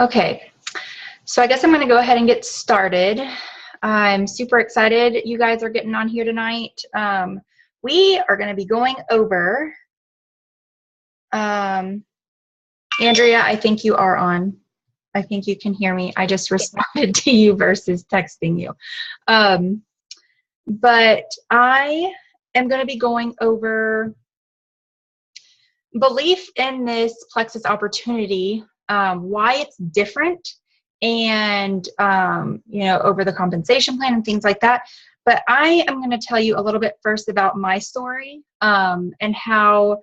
Okay, so I guess I'm going to go ahead and get started. I'm super excited you guys are getting on here tonight. We are going to be going over, Andrea, I think you are on. I think you can hear me. I just responded to you versus texting you. But I am going to be going over belief in this plexus opportunity, why it's different, and over the compensation plan and things like that. But I am going to tell you a little bit first about my story, and how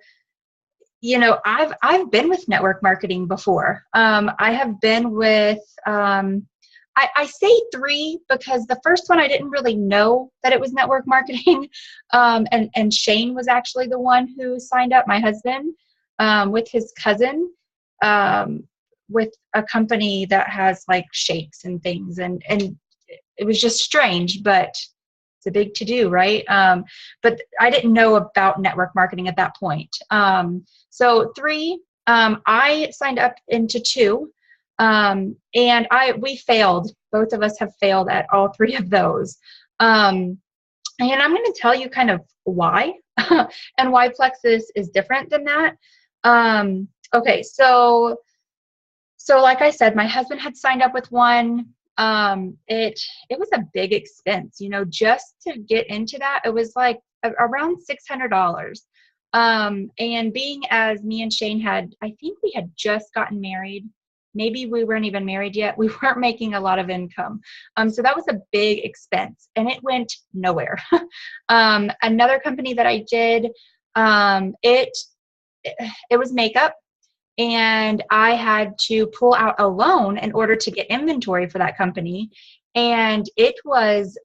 I've been with network marketing before. I have been with I say 3 because the first one I didn't really know that it was network marketing, and Shane was actually the one who signed up, my husband, with his cousin, with a company that has like shakes and things, and it was just strange, but it's a big to-do, right? But I didn't know about network marketing at that point. So 3, I signed up into 2. And we failed. Both of us have failed at all 3 of those. And I'm going to tell you kind of why, and why Plexus is different than that. Okay, so like I said, my husband had signed up with one. It was a big expense, just to get into that. It was like around $600. And being as me and Shane I think we had just gotten married. Maybe we weren't even married yet. We weren't making a lot of income. So that was a big expense, and it went nowhere. Another company that I did, it was makeup, and I had to pull out a loan in order to get inventory for that company. And it was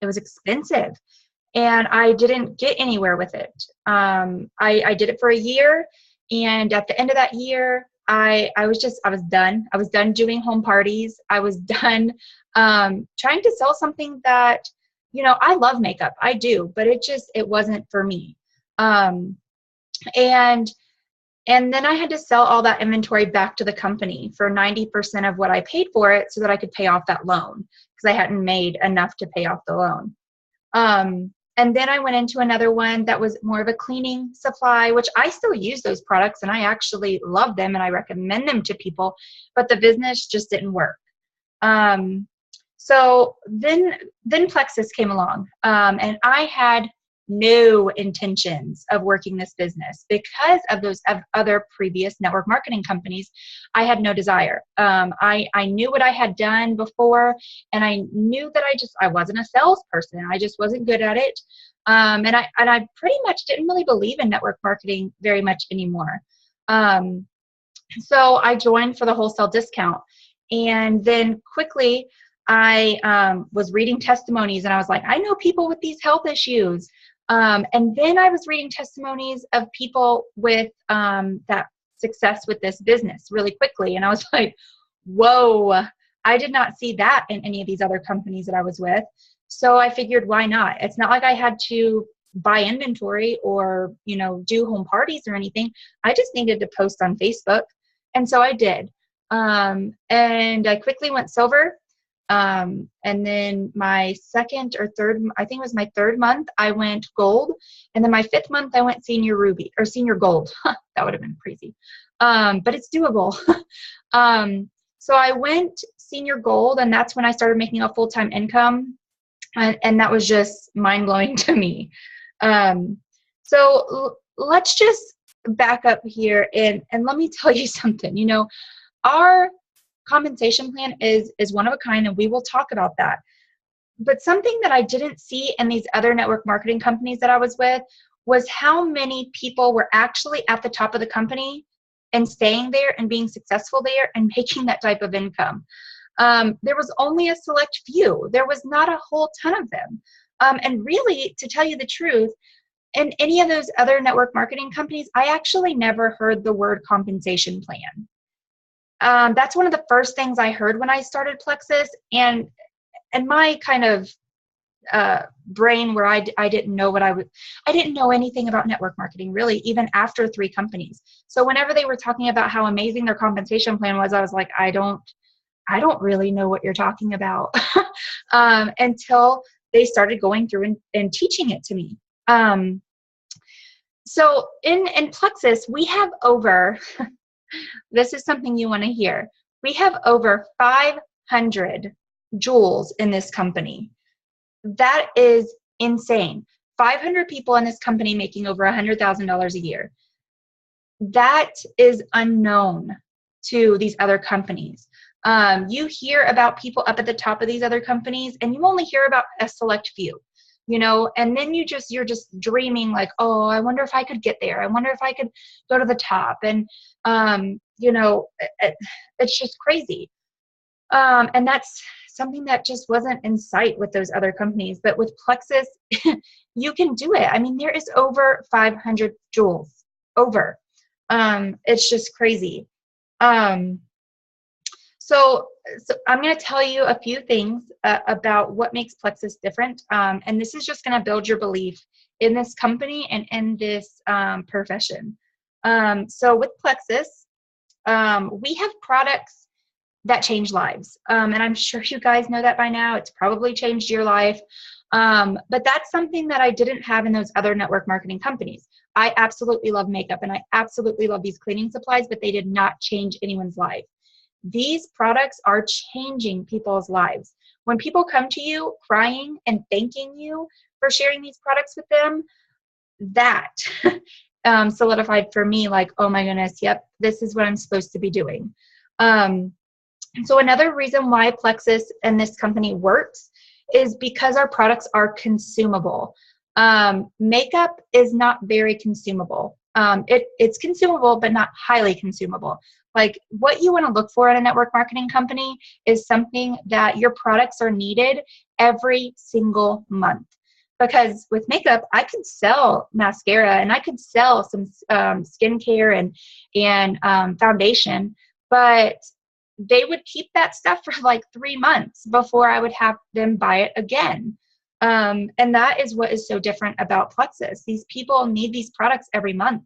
expensive, and I didn't get anywhere with it. I did it for a year, and at the end of that year, I was done. I was done doing home parties. I was done trying to sell something that, I love makeup. I do, but it wasn't for me. And then I had to sell all that inventory back to the company for 90% of what I paid for it so that I could pay off that loan, because I hadn't made enough to pay off the loan. And then I went into another one that was more of a cleaning supply, which I still use those products, and I actually love them and I recommend them to people, but the business just didn't work. So then Plexus came along, and I had no intentions of working this business because of those other previous network marketing companies. I had no desire. I knew what I had done before, and I knew that I wasn't a salesperson. I just wasn't good at it. And I pretty much didn't really believe in network marketing very much anymore. So I joined for the wholesale discount, and then quickly I was reading testimonies, and I was like, I know people with these health issues. And then I was reading testimonies of people with that success with this business really quickly. And I was like, whoa, I did not see that in any of these other companies that I was with. So I figured, why not? It's not like I had to buy inventory or, do home parties or anything. I just needed to post on Facebook. And so I did. And I quickly went silver. And then my second or third, I think it was my 3rd month, I went gold. And then my 5th month, I went senior ruby or senior gold. That would have been crazy. But it's doable. So I went senior gold, and that's when I started making a full-time income. And that was just mind-blowing to me. So let's just back up here and let me tell you something. Our compensation plan is one of a kind, and we will talk about that. But something that I didn't see in these other network marketing companies that I was with was how many people were actually at the top of the company and staying there and being successful there and making that type of income. There was only a select few. There was not a whole ton of them. And really, to tell you the truth, in any of those other network marketing companies, I actually never heard the word compensation plan. That's one of the first things I heard when I started Plexus, and my kind of brain where I didn't know I didn't know anything about network marketing really, even after 3 companies. So whenever they were talking about how amazing their compensation plan was, I was like, I don't really know what you're talking about. Until they started going through and teaching it to me. So in Plexus, we have over, this is something you want to hear. We have over 500 jewels in this company. That is insane. 500 people in this company making over $100,000 a year. That is unknown to these other companies. You hear about people up at the top of these other companies, and you only hear about a select few, you know, and then you're just dreaming like, oh, I wonder if I could get there. I wonder if I could go to the top. And, you know, it's just crazy. And that's something that just wasn't in sight with those other companies. But with Plexus, you can do it. I mean, there is over 500 jewels over. It's just crazy. So I'm going to tell you a few things about what makes Plexus different. And this is just going to build your belief in this company and in this profession. So with Plexus, we have products that change lives. And I'm sure you guys know that by now. It's probably changed your life. But that's something that I didn't have in those other network marketing companies. I absolutely love makeup and I absolutely love these cleaning supplies, but they did not change anyone's life. These products are changing people's lives. When people come to you crying and thanking you for sharing these products with them, that solidified for me like, oh my goodness, yep, this is what I'm supposed to be doing. So another reason why Plexus and this company works is because our products are consumable. Makeup is not very consumable. It's consumable, but not highly consumable. Like what you want to look for in a network marketing company is something that your products are needed every single month. Because with makeup, I could sell mascara and I could sell some skincare and foundation, but they would keep that stuff for like 3 months before I would have them buy it again. And that is what is so different about Plexus. These people need these products every month.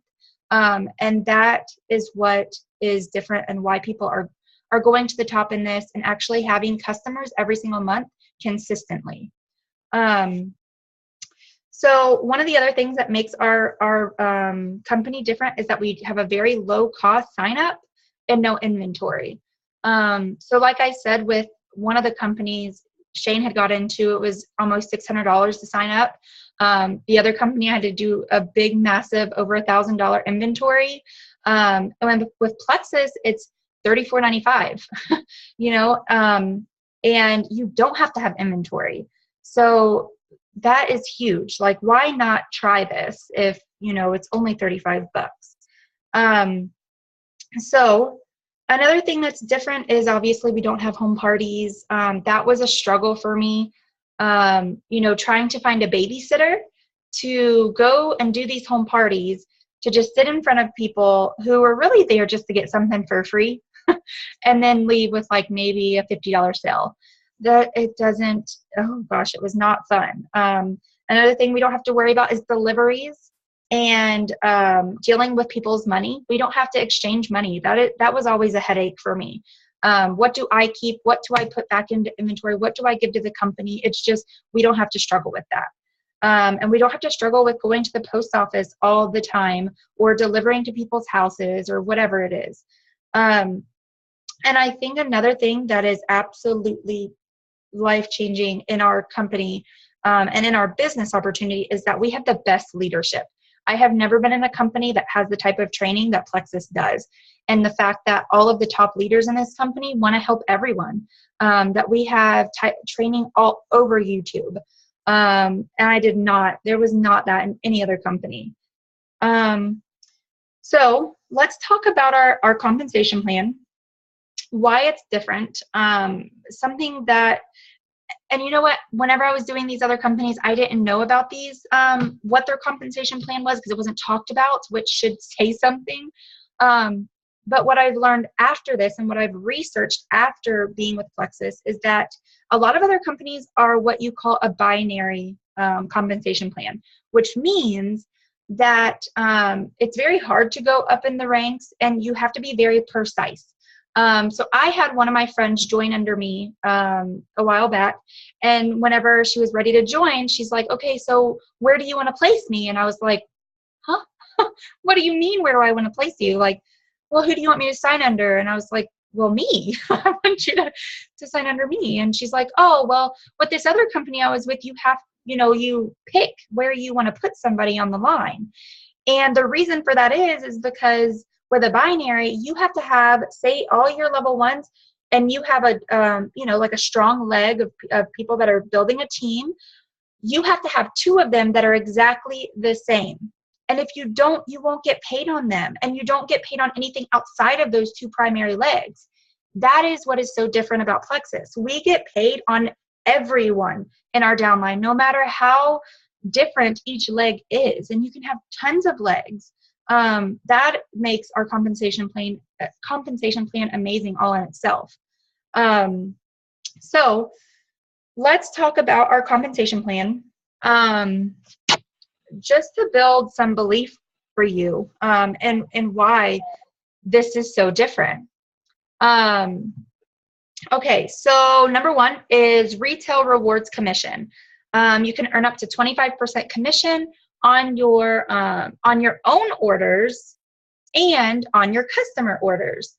And that is what is different and why people are going to the top in this and actually having customers every single month consistently. So one of the other things that makes our company different is that we have a very low cost sign up and no inventory. So like I said, with one of the companies Shane had got into, it was almost $600 to sign up. The other company I had to do a big, massive, over $1,000 inventory. And with Plexus, it's $34.95, you know, and you don't have to have inventory. So that is huge. Like, why not try this if, you know, it's only $35? So another thing that's different is obviously we don't have home parties. That was a struggle for me. You know, trying to find a babysitter to go and do these home parties, to just sit in front of people who were really there just to get something for free and then leave with like maybe a $50 sale. That it doesn't, oh gosh, it was not fun. Another thing we don't have to worry about is deliveries and dealing with people's money. We don't have to exchange money. That was always a headache for me. What do I keep? What do I put back into inventory? What do I give to the company? It's just, we don't have to struggle with that. And we don't have to struggle with going to the post office all the time or delivering to people's houses or whatever it is. And I think another thing that is absolutely life-changing in our company and in our business opportunity is that we have the best leadership. I have never been in a company that has the type of training that Plexus does. And the fact that all of the top leaders in this company want to help everyone, that we have training all over YouTube. And there was not that in any other company. So let's talk about our compensation plan, why it's different. Something that, and you know what, whenever I was doing these other companies, I didn't know about these, what their compensation plan was, because it wasn't talked about, which should say something. But what I've learned after this and what I've researched after being with Plexus is that a lot of other companies are what you call a binary compensation plan, which means that it's very hard to go up in the ranks and you have to be very precise. So I had one of my friends join under me a while back, and whenever she was ready to join, she's like, okay, so where do you want to place me? And I was like, huh? What do you mean, where do I want to place you? Like, well, who do you want me to sign under? And I was like, well, me. I want you to sign under me. And she's like, oh, well, with this other company I was with, you have, you pick where you want to put somebody on the line. And the reason for that is because with a binary, you have to have, say, all your level ones, and you have a, like a strong leg of people that are building a team. You have to have 2 of them that are exactly the same. And if you don't, you won't get paid on them. And you don't get paid on anything outside of those 2 primary legs. That is what is so different about Plexus. We get paid on everyone in our downline, no matter how different each leg is. And you can have tons of legs. That makes our compensation plan amazing all in itself. So let's talk about our compensation plan. Just to build some belief for you, and why this is so different. Okay, so number 1 is retail rewards commission. You can earn up to 25% commission on your own orders and on your customer orders.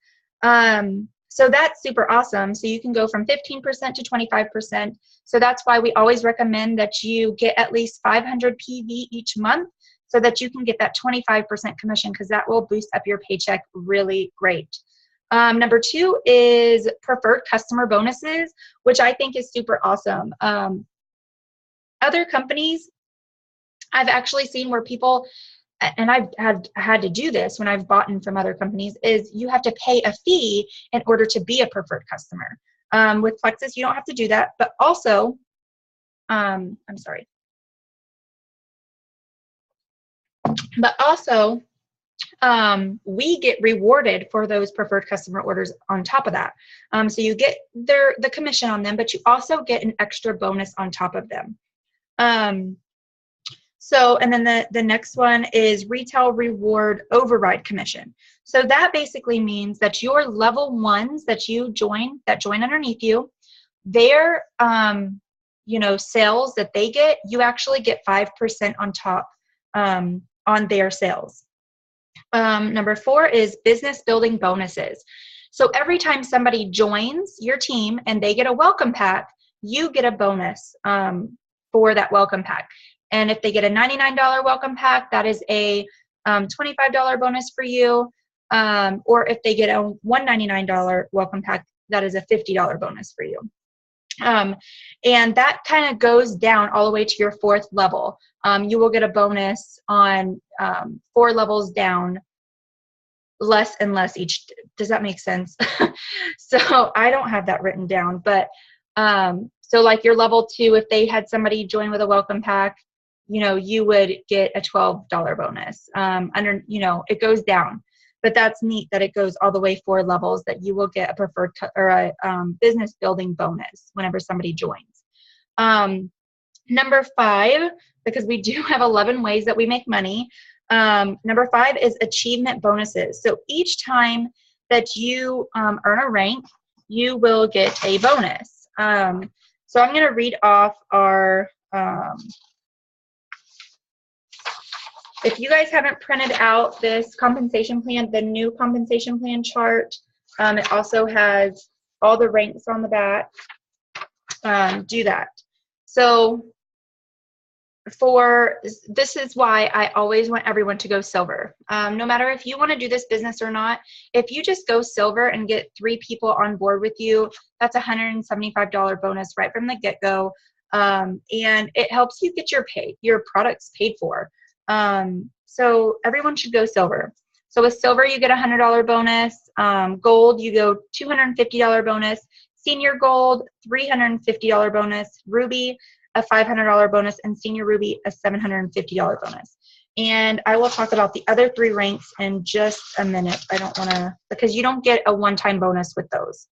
So that's super awesome. So you can go from 15% to 25%. So that's why we always recommend that you get at least 500 PV each month so that you can get that 25% commission, because that will boost up your paycheck really great. Number 2 is preferred customer bonuses, which I think is super awesome. Other companies, I've actually seen where people, and I've had to do this when I've bought in from other companies, is you have to pay a fee in order to be a preferred customer. With Plexus, you don't have to do that, but also, we get rewarded for those preferred customer orders on top of that. So you get the commission on them, but you also get an extra bonus on top of them. And then the next one is retail reward override commission. So that basically means that your level ones that join underneath you, their sales that they get, you actually get 5% on top on their sales. Number 4 is business building bonuses. So every time somebody joins your team and they get a welcome pack, you get a bonus for that welcome pack. And if they get a $99 welcome pack, that is a $25 bonus for you. Or if they get a $199 welcome pack, that is a $50 bonus for you. And that kind of goes down all the way to your 4th level. You will get a bonus on 4 levels down, less and less each. Does that make sense? So I don't have that written down, but so like your level 2, if they had somebody join with a welcome pack, you would get a $12 bonus. It goes down, but that's neat that it goes all the way 4 levels, that you will get a preferred or a business building bonus whenever somebody joins. Number 5, because we do have 11 ways that we make money. Number 5 is achievement bonuses. So each time that you earn a rank, you will get a bonus. So I'm going to read off our, if you guys haven't printed out this compensation plan, the new compensation plan chart, it also has all the ranks on the back. Do that. So this is why I always want everyone to go silver. No matter if you want to do this business or not, if you just go silver and get 3 people on board with you, that's a $175 bonus right from the get-go. And it helps you get your products paid for. So everyone should go silver. So with silver, you get a $100 bonus. Gold, you go $250 bonus. Senior gold, $350 bonus. Ruby, a $500 bonus, and senior ruby, a $750 bonus. And I will talk about the other 3 ranks in just a minute. I don't want to, because you don't get a one-time bonus with those.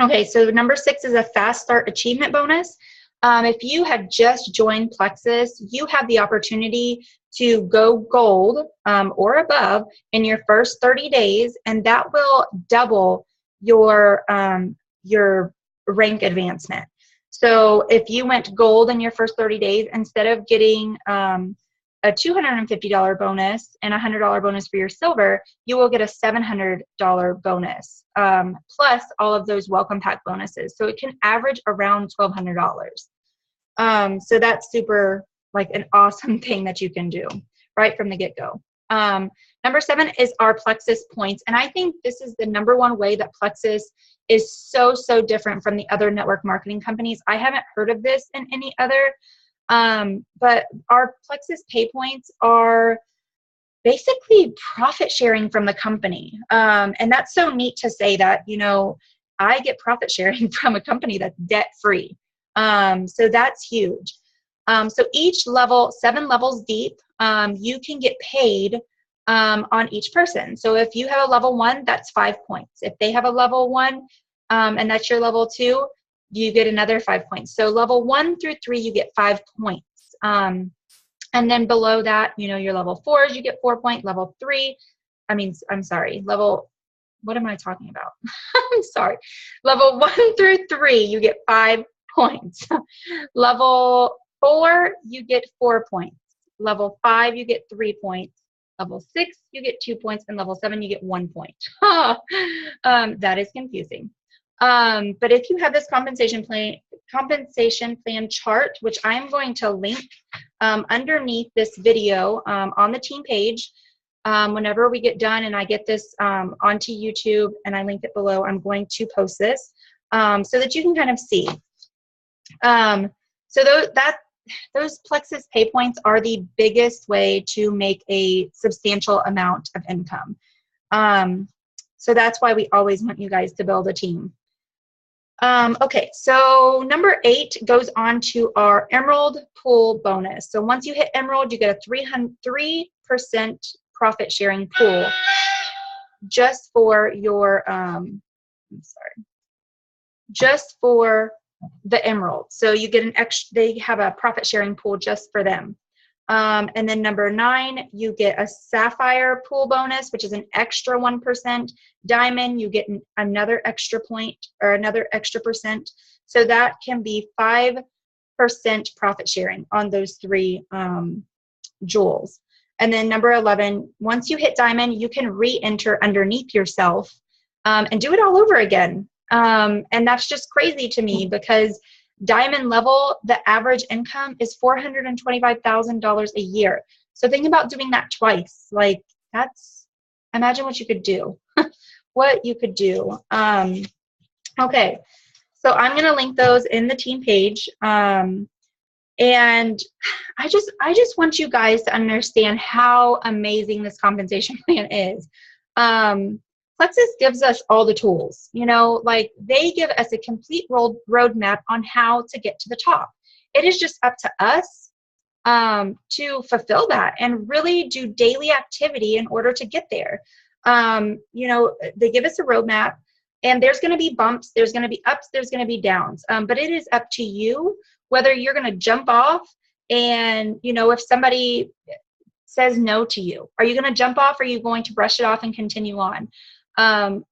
Okay, so number 6 is a fast start achievement bonus. If you had just joined Plexus, you have the opportunity to go gold or above in your first 30 days, and that will double your rank advancement. So if you went gold in your first 30 days, instead of getting a $250 bonus and a $100 bonus for your silver, you will get a $700 bonus, plus all of those welcome pack bonuses. So it can average around $1,200. So that's super, like, an awesome thing that you can do right from the get-go. Number 7 is our Plexus points. And I think this is the number one way that Plexus is so, so different from the other network marketing companies. I haven't heard of this in any other, but our Plexus pay points are basically profit sharing from the company. And that's so neat to say that, you know, I get profit sharing from a company that's debt free. So that's huge. So each level, 7 levels deep, you can get paid on each person. So if you have a level 1, that's 5 points. If they have a level 1, and that's your level 2, you get another 5 points. So level 1 through 3, you get 5 points. And then below that, you know, your level 4s, you get 4 points. Level 3, I'm sorry, what am I talking about? I'm sorry. Level 1 through 3, you get 5 points. Level 4, you get 4 points. Level 5, you get 3 points. Level 6, you get 2 points. And level 7, you get 1 point. That is confusing. But if you have this compensation plan chart, which I'm going to link underneath this video on the team page, whenever we get done and I get this onto YouTube and I link it below, I'm going to post this so that you can kind of see. So those Plexus pay points are the biggest way to make a substantial amount of income. So that's why we always want you guys to build a team. Okay, so number 8 goes on to our Emerald Pool bonus. So once you hit Emerald, you get a 3% profit sharing pool just for your, just for the Emerald. So you get an extra, they have a profit sharing pool just for them. And then number 9, you get a Sapphire pool bonus, which is an extra 1%. Diamond, you get another extra point or another extra percent. So that can be 5% profit sharing on those 3 jewels. And then number 11, once you hit Diamond, you can re-enter underneath yourself and do it all over again. And that's just crazy to me because Diamond level, the average income is $425,000 a year. So think about doing that twice. Like, imagine what you could do. What you could do. Okay, so I'm going to link those in the team page. And I just want you guys to understand how amazing this compensation plan is. Plexus gives us all the tools, you know, like they give us a complete roadmap on how to get to the top. It is just up to us to fulfill that and really do daily activity in order to get there. You know, they give us a roadmap and there's going to be bumps, there's going to be ups, there's going to be downs. But it is up to you whether you're going to jump off and, you know, if somebody says no to you, are you going to jump off or are you going to brush it off and continue on?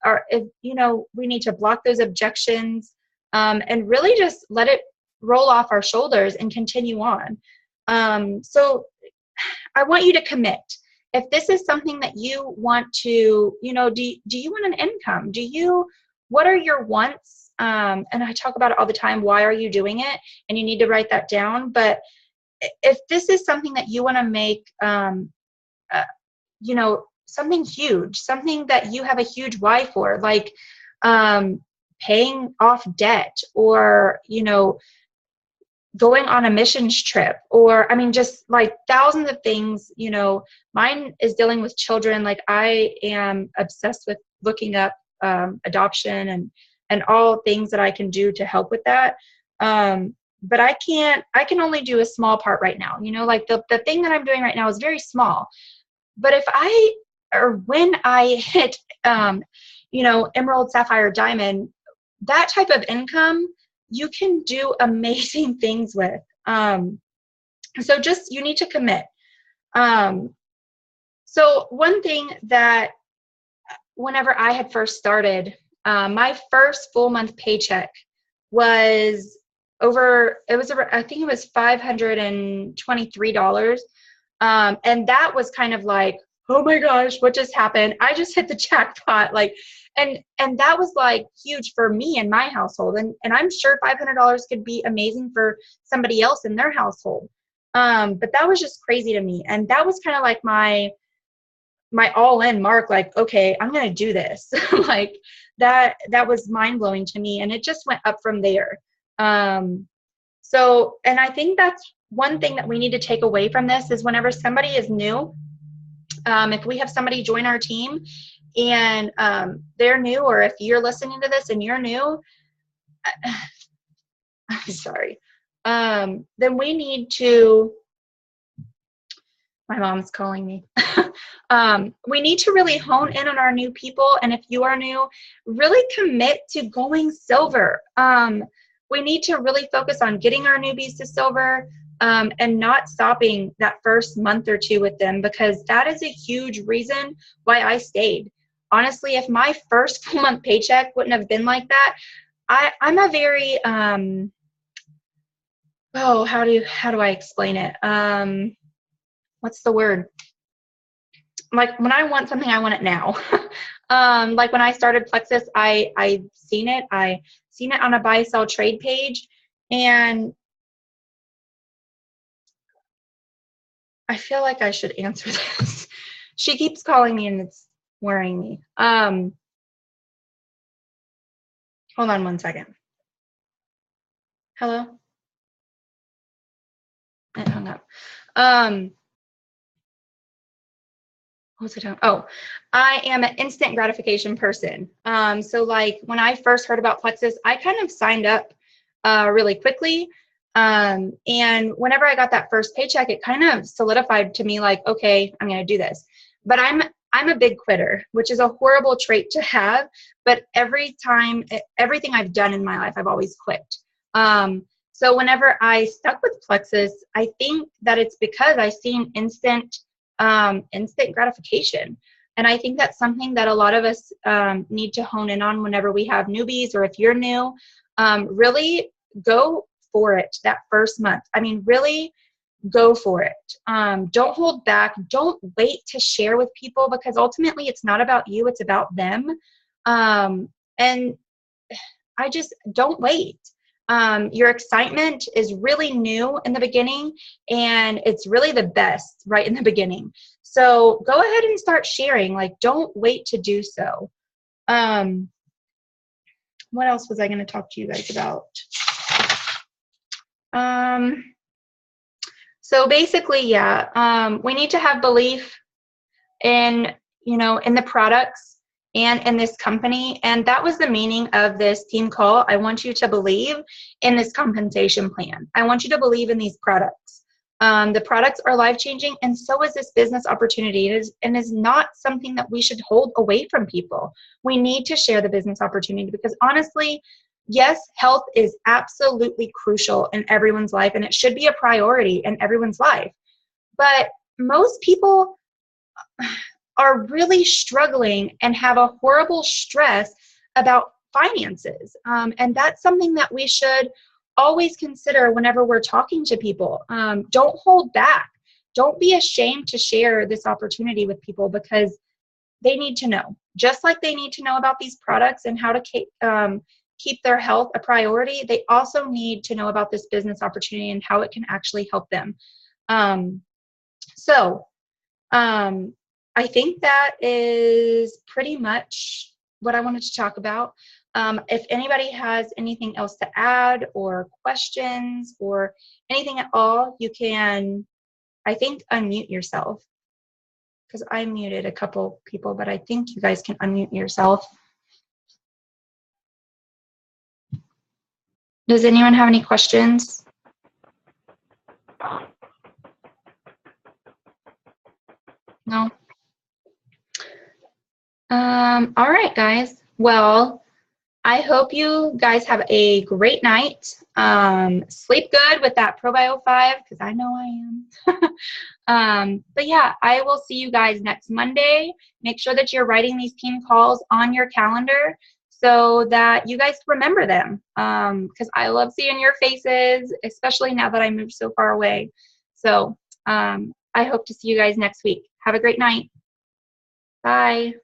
Or if, you know, we need to block those objections and really just let it roll off our shoulders and continue on. So I want you to commit. If this is something that you want to, you know, do you want an income? What are your wants? And I talk about it all the time. Why are you doing it? And you need to write that down. But if this is something that you want to make, you know, something huge, something that you have a huge why for, like paying off debt or, you know, going on a missions trip or, I mean, just like thousands of things, you know, mine is dealing with children. Like I am obsessed with looking up adoption and all things that I can do to help with that. but I can only do a small part right now. You know, like the thing that I'm doing right now is very small. But when I hit, you know, emerald, sapphire, diamond, that type of income, you can do amazing things with. So just, you need to commit. So one thing that whenever I had first started, my first full month paycheck was I think it was $523. And that was kind of like, oh my gosh, what just happened? I just hit the jackpot. Like, and that was like huge for me and my household. And I'm sure $500 could be amazing for somebody else in their household. But that was just crazy to me. And that was kind of like my all in mark, like, okay, I'm going to do this. Like that was mind blowing to me. And it just went up from there. So, and I think that's one thing that we need to take away from this is whenever somebody is new, if we have somebody join our team and they're new, or if you're listening to this and you're new, I'm sorry, then we need to, my mom's calling me. We need to really hone in on our new people. And if you are new, really commit to going silver. We need to really focus on getting our newbies to silver, and not stopping that first month or two with them, because that is a huge reason why I stayed. Honestly, if my first full month paycheck wouldn't have been like that, I'm a very, how do I explain it? What's the word? Like when I want something, I want it now. Like when I started Plexus, I seen it on a buy sell trade page, and I feel like I should answer this. She keeps calling me and it's worrying me. Hold on one second. Hello? It hung up. What was I talking? Oh, I am an instant gratification person. So like when I first heard about Plexus, I kind of signed up really quickly. And whenever I got that first paycheck, it kind of solidified to me like, okay, I'm going to do this. But I'm a big quitter, which is a horrible trait to have. But everything I've done in my life, I've always quit. So whenever I stuck with Plexus, I think that it's because I seen instant gratification. And I think that's something that a lot of us need to hone in on whenever we have newbies, or if you're new, really go for it that first month. I mean, really go for it. Don't hold back. Don't wait to share with people, because ultimately it's not about you, it's about them. And I just don't wait. Your excitement is really new in the beginning, and it's really the best right in the beginning. So go ahead and start sharing. Like, don't wait to do so. What else was I going to talk to you guys about? So basically, yeah, we need to have belief in, in the products and in this company. And that was the meaning of this team call. I want you to believe in this compensation plan. I want you to believe in these products. The products are life-changing, and so is this business opportunity. It is not something that we should hold away from people. We need to share the business opportunity, because honestly, yes, health is absolutely crucial in everyone's life, and it should be a priority in everyone's life. But most people are really struggling and have a horrible stress about finances. And that's something that we should always consider whenever we're talking to people. Don't hold back. Don't be ashamed to share this opportunity with people, because they need to know. Just like they need to know about these products and how to keep their health a priority, they also need to know about this business opportunity and how it can actually help them. I think that is pretty much what I wanted to talk about. If anybody has anything else to add or questions or anything at all, you can, I think, unmute yourself, because I muted a couple people, but I think you guys can unmute yourself. Does anyone have any questions? No. All right, guys. Well, I hope you guys have a great night. Sleep good with that Probio 5, because I know I am. But yeah, I will see you guys next Monday. Make sure that you're writing these team calls on your calendar so that you guys remember them. Because I love seeing your faces, especially now that I moved so far away. So I hope to see you guys next week. Have a great night. Bye.